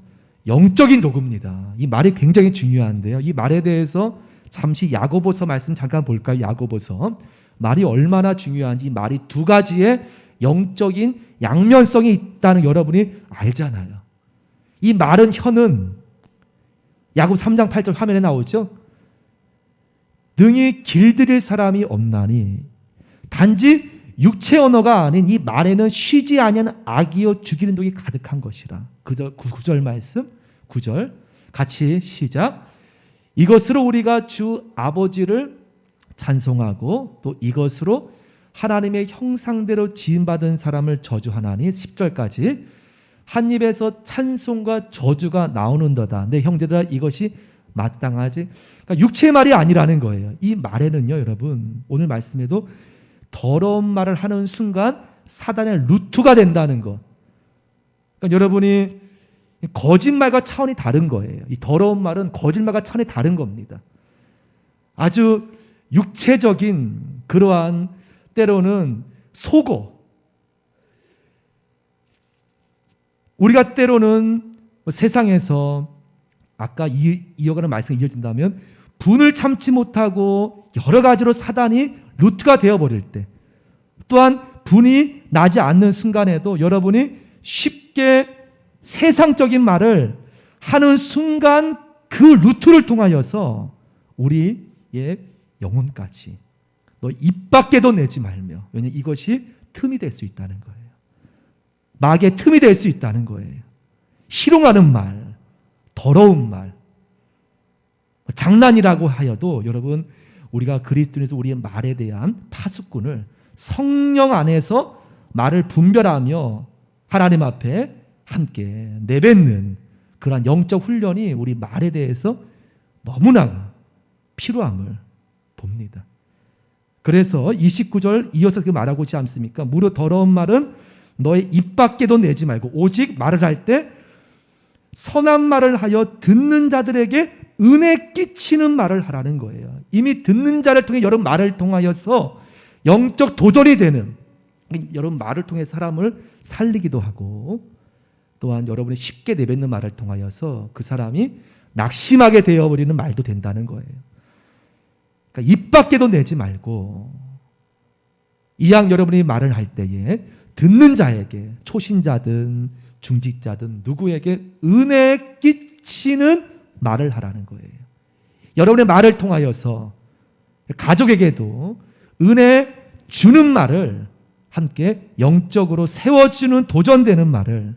영적인 도구입니다. 이 말이 굉장히 중요한데요, 이 말에 대해서 잠시 야고보서 말씀 잠깐 볼까요? 야고보서. 말이 얼마나 중요한지, 이 말이 두 가지의 영적인 양면성이 있다는 여러분이 알잖아요. 이 말은, 혀는 야고보 3장 8절 화면에 나오죠. 능히 길들일 사람이 없나니 단지 육체 언어가 아닌 이 말에는 쉬지 아니하는 악이요 죽이는 독이 가득한 것이라. 그저 9절 말씀, 9절 같이 시작. 이것으로 우리가 주 아버지를 찬송하고 또 이것으로 하나님의 형상대로 지음받은 사람을 저주하나니. 10절까지 한 입에서 찬송과 저주가 나오는도다. 내 형제들아, 이것이 마땅하지. 그러니까 육체의 말이 아니라는 거예요. 이 말에는요, 여러분, 오늘 말씀에도 더러운 말을 하는 순간 사단의 루트가 된다는 것. 그러니까 여러분이 거짓말과 차원이 다른 거예요. 이 더러운 말은 거짓말과 차원이 다른 겁니다. 아주 육체적인 그러한, 때로는 속어, 우리가 때로는 세상에서 아까 이어가는 말씀이 이어진다면 분을 참지 못하고 여러 가지로 사단이 루트가 되어버릴 때, 또한 분이 나지 않는 순간에도 여러분이 쉽게 세상적인 말을 하는 순간 그 루트를 통하여서 우리의 영혼까지 너 입 밖에도 내지 말며. 왜냐하면 이것이 틈이 될 수 있다는 거예요. 마귀의 틈이 될 수 있다는 거예요. 희롱하는 말, 더러운 말, 장난이라고 하여도 여러분, 우리가 그리스도인에서 우리의 말에 대한 파수꾼을 성령 안에서 말을 분별하며 하나님 앞에 함께 내뱉는 그러한 영적 훈련이 우리 말에 대해서 너무나 필요함을 봅니다. 그래서 29절 이어서 그렇게 말하고 있지 않습니까? 무릇 더러운 말은 너의 입 밖에도 내지 말고 오직 말을 할 때 선한 말을 하여 듣는 자들에게 은혜 끼치는 말을 하라는 거예요. 이미 듣는 자를 통해 여러분 말을 통하여서 영적 도전이 되는, 여러분 말을 통해 사람을 살리기도 하고, 또한 여러분이 쉽게 내뱉는 말을 통하여서 그 사람이 낙심하게 되어버리는 말도 된다는 거예요. 그러니까 입 밖에도 내지 말고, 이왕 여러분이 말을 할 때에 듣는 자에게, 초신자든 중직자든 누구에게 은혜 끼치는 말을 하라는 거예요. 여러분의 말을 통하여서 가족에게도 은혜 주는 말을, 함께 영적으로 세워주는, 도전되는 말을.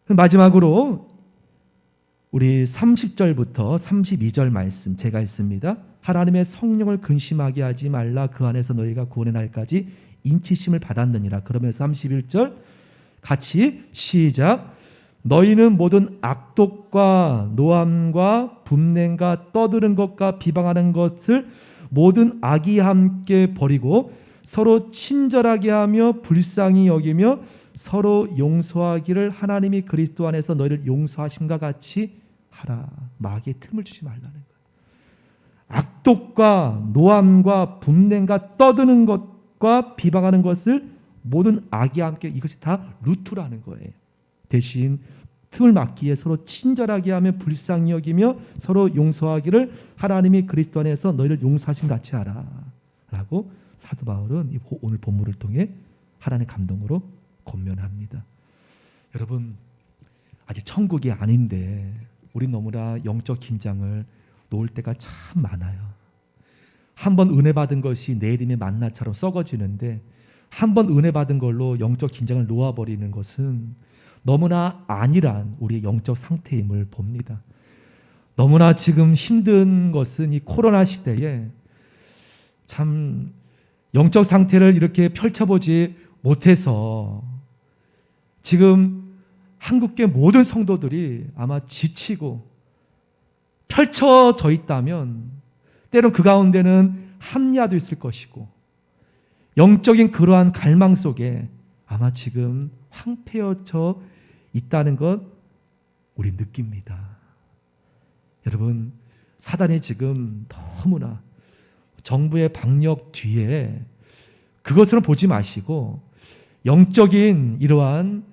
마지막으로 우리 30절부터 32절 말씀 제가 읽습니다. 하나님의 성령을 근심하게 하지 말라. 그 안에서 너희가 구원의 날까지 인치심을 받았느니라. 그러면 31절 같이 시작. 너희는 모든 악독과 노함과 분냄과 떠드는 것과 비방하는 것을 모든 악이 함께 버리고 서로 친절하게 하며 불쌍히 여기며 서로 용서하기를 하나님이 그리스도 안에서 너희를 용서하신과 같이 하라. 마귀의 틈을 주지 말라는 거예요. 악독과 노함과 분냄과 떠드는 것과 비방하는 것을 모든 악이 함께, 이것이 다 루트라는 거예요. 대신 틈을 막기 위해 서로 친절하게 하며 불쌍히 여기며 서로 용서하기를 하나님이 그리스도 안에서 너희를 용서하신 같이 하라 라고 사도 바울은 오늘 본문을 통해 하나님의 감동으로 권면합니다. 여러분, 아직 천국이 아닌데 우리 너무나 영적 긴장을 놓을 때가 참 많아요. 한번 은혜 받은 것이 내일이면 만나처럼 썩어지는데, 한번 은혜 받은 걸로 영적 긴장을 놓아버리는 것은 너무나 안일한 우리의 영적 상태임을 봅니다. 너무나 지금 힘든 것은 이 코로나 시대에 참 영적 상태를 이렇게 펼쳐보지 못해서 지금 한국계 모든 성도들이 아마 지치고 펼쳐져 있다면 때론 그 가운데는 합리화도 있을 것이고 영적인 그러한 갈망 속에 아마 지금 황폐해져 있다는 것 우리 느낍니다. 여러분, 사단이 지금 너무나 정부의 방역 뒤에 그것으로 보지 마시고 영적인 이러한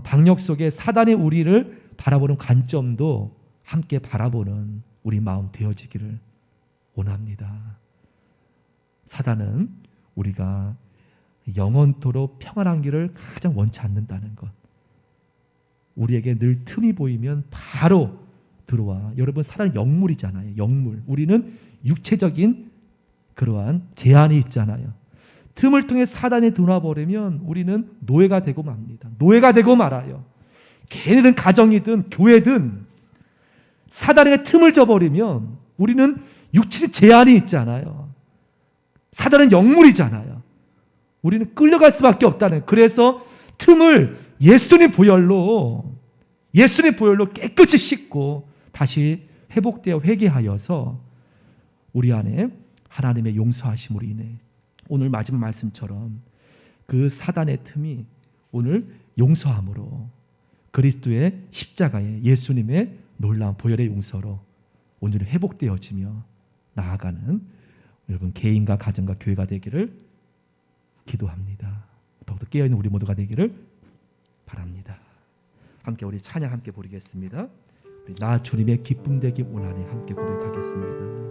방역 속에 사단이 우리를 바라보는 관점도 함께 바라보는 우리 마음 되어지기를 원합니다. 사단은 우리가 영원토록 평안한 길을 가장 원치 않는다는 것. 우리에게 늘 틈이 보이면 바로 들어와. 여러분, 사단은 영물이잖아요. 영물. 우리는 육체적인 그러한 제한이 있잖아요. 틈을 통해 사단이 들어와버리면 우리는 노예가 되고 맙니다. 노예가 되고 말아요. 개인이든 가정이든 교회든 사단에게 틈을 줘버리면 우리는 육체적 제한이 있잖아요. 사단은 영물이잖아요. 우리는 끌려갈 수밖에 없다는. 그래서 틈을 예수님 보혈로 깨끗이 씻고 다시 회복되어 회개하여서 우리 안에 하나님의 용서하심으로 인해 오늘 마지막 말씀처럼 그 사단의 틈이 오늘 용서함으로 그리스도의 십자가에 예수님의 놀라운 보혈의 용서로 오늘 회복되어지며 나아가는 여러분 개인과 가정과 교회가 되기를 기도합니다. 더욱더 깨어있는 우리 모두가 되기를 바랍니다. 함께 우리 찬양 함께 부르겠습니다. 나 주님의 기쁨 되기 원하네 함께 고백하겠습니다.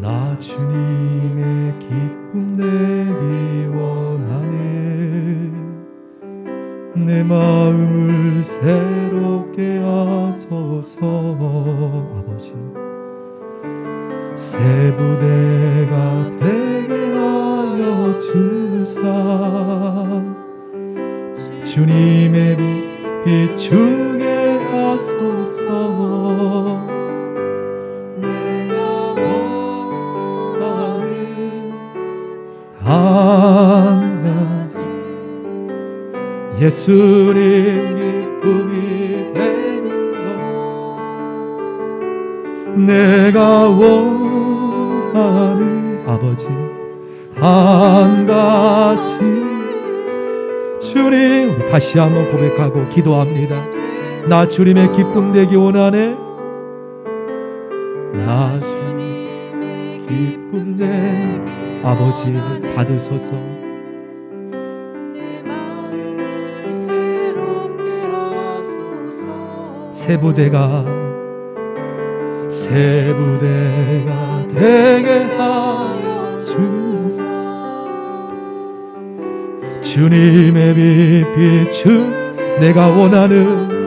나 주님의 기쁨 내기 원하네 내 마음을 새롭게 하소서. 아버지 새 부대가 되게 하여 주사 주님의 빛 비추게 하소서. 내가 원하는 한 가지 예수님 기쁨이 되는 것. 내가 원하는 아버지 한 가지. 주님, 우리 다시 한번 고백하고 기도합니다. 나 주님의 기쁨 되기 원하네. 나 주님의 기쁨 되기 아버지 받으소서. 내 마음을 새롭게 하소서. 새 부대가 되게 하여 주사 주님의 빛 비춘 내가 원하는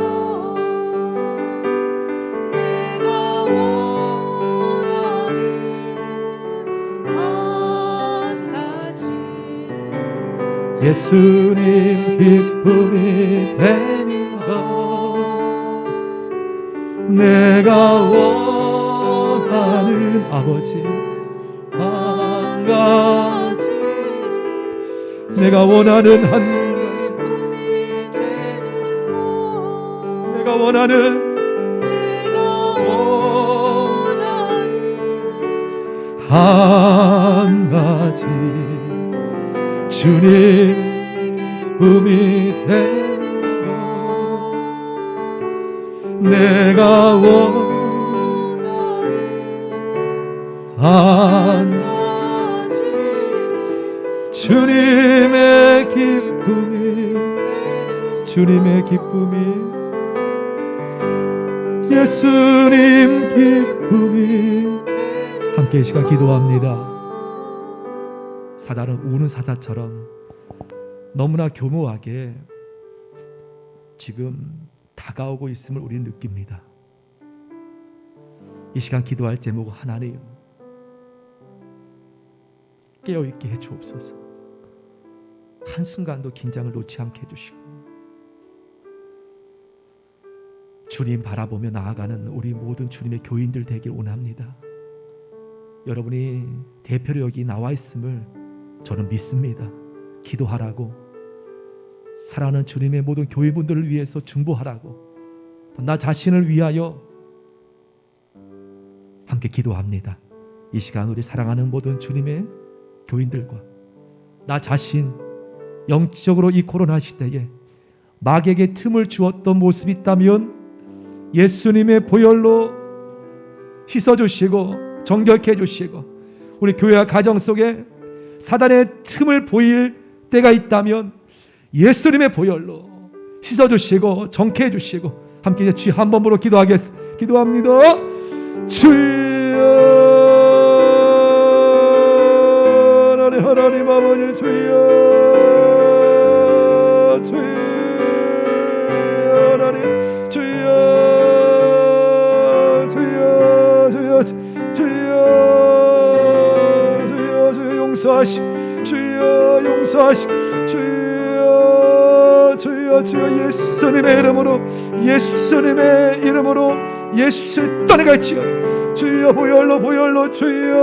한 가지 예수님 기쁨이 되는 것. 내가 원하는 아버지 한 가지 내가 원하는 한 가지 내가 원하는 한 가지 주님 기쁨이 되는 것. 내가 원하는 한 가지 주님의 기쁨이 예수님 기쁨이. 함께 이 시간 기도합니다. 사단은 우는 사자처럼 너무나 교묘하게 지금 다가오고 있음을 우리는 느낍니다. 이 시간 기도할 제목은 하나님 깨어있게 해주옵소서. 한순간도 긴장을 놓지 않게 해주시고 주님 바라보며 나아가는 우리 모든 주님의 교인들 되길 원합니다. 여러분이 대표로 여기 나와 있음을 저는 믿습니다. 기도하라고, 사랑하는 주님의 모든 교회분들을 위해서 중보하라고, 나 자신을 위하여 함께 기도합니다. 이 시간 우리 사랑하는 모든 주님의 교인들과 나 자신, 영적으로 이 코로나 시대에 마귀에게 틈을 주었던 모습이 있다면 예수님의 보혈로 씻어주시고 정결케 해주시고, 우리 교회와 가정 속에 사단의 틈을 보일 때가 있다면 예수님의 보혈로 씻어주시고 정케 해주시고, 함께 이제 주여 한 번으로 기도합니다. 주여, 하나님 아버지, 주여 하나님, 주여 용서하시고, 주여 주여 예수님의 이름으로 예수 떠나갈지어. 주여 보혈로 주여,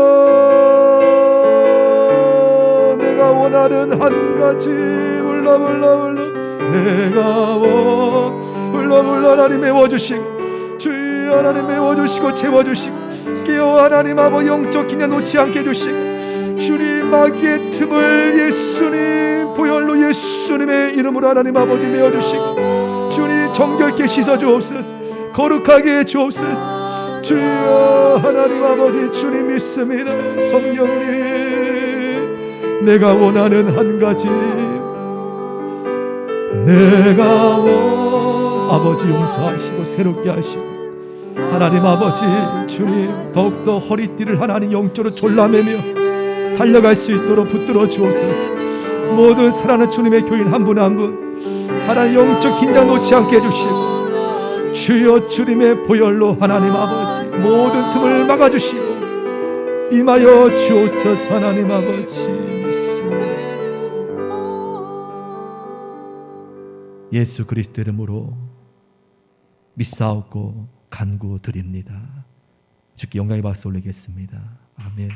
내가 원하는 한 가지 몰라 내가 몰라 하나님 메워주시고, 주여 하나님 메워주시고 채워주시고, 깨어 하나님 아버지 영적 기념 놓지 않게 해주시고, 주님 마귀의 틈을 예수님 보혈로 예수님의 이름으로 하나님 아버지 메워주시고, 주님 정결케 씻어주옵소서, 거룩하게 해주옵소서. 주여 하나님 아버지, 주님 믿습니다. 성령님, 내가 원하는 한 가지, 아버지 용서하시고 새롭게 하시고, 하나님 아버지 주님 더욱더 허리띠를 하나님 영적으로 졸라매며 달려갈 수 있도록 붙들어 주옵소서. 모든 사랑하는 주님의 교인 한 분 한 분 하나님 영적 긴장 놓지 않게 해주시고, 주여 주님의 보혈로 하나님 아버지 모든 틈을 막아주시고, 임하여 주옵소서. 하나님 아버지 믿습니다. 예수 그리스도 이름으로 믿사옵고 간구드립니다. 주께 영광의 박수 올리겠습니다. 아멘.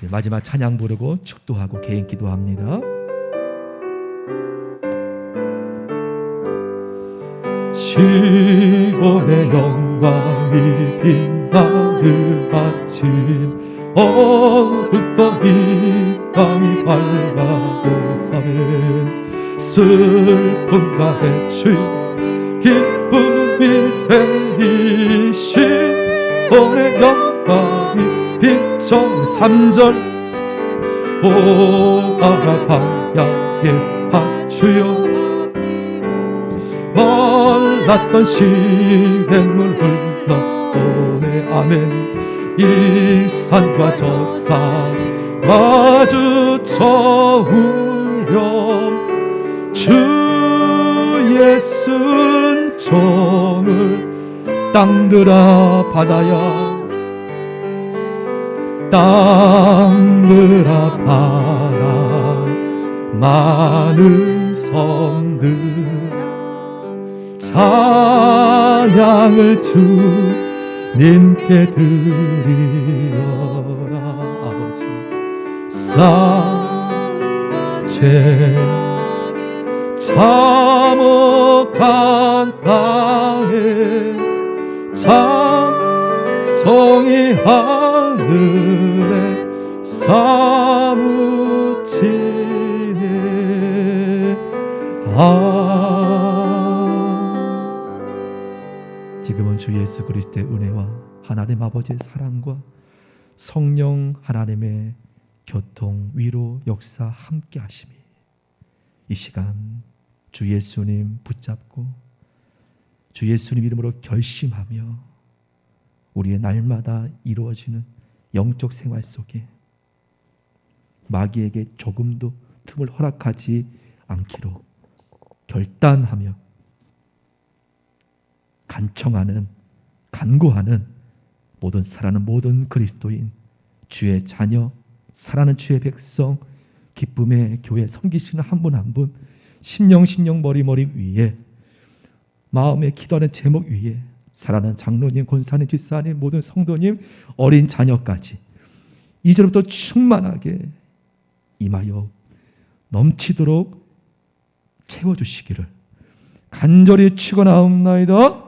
네, 마지막 찬양 부르고 축도하고 개인 기도합니다. 시온의 영광이 빛나는 아침, 어둡던 이 땅이 밝아도 가는 슬픔과 해치 기쁨이 되이신 시온의 영광이 빛정 3절 오아라 바야게 하주여 몰랐던 시냇물 흘러오네. 아멘. 이 산과 저 산 마주쳐 울렴 주 예수 은총을 땅들아 받아야 땅들아 받아 많은 섬들 찬양을 주님께 드리어라. 아버지 쌍죄 참혹한 땅에 찬송이 하늘에 사무치네. 지금은 주 예수 그리스도의 은혜와 하나님 아버지의 사랑과 성령 하나님의 교통, 위로, 역사 함께 하심이 이 시간 주 예수님 붙잡고 주 예수님 이름으로 결심하며 우리의 날마다 이루어지는 영적 생활 속에 마귀에게 조금도 틈을 허락하지 않기로 결단하며 간청하는, 간구하는 모든 사랑하는 모든 그리스도인, 주의 자녀, 사랑하는 주의 백성, 기쁨의 교회 섬기시는 한 분 한 분, 심령 머리 위에, 마음에 기도하는 제목 위에 사랑하는 장로님, 권사님, 집사님, 모든 성도님, 어린 자녀까지 이제부터 충만하게 임하여 넘치도록 채워주시기를 간절히 축원하옵나이다.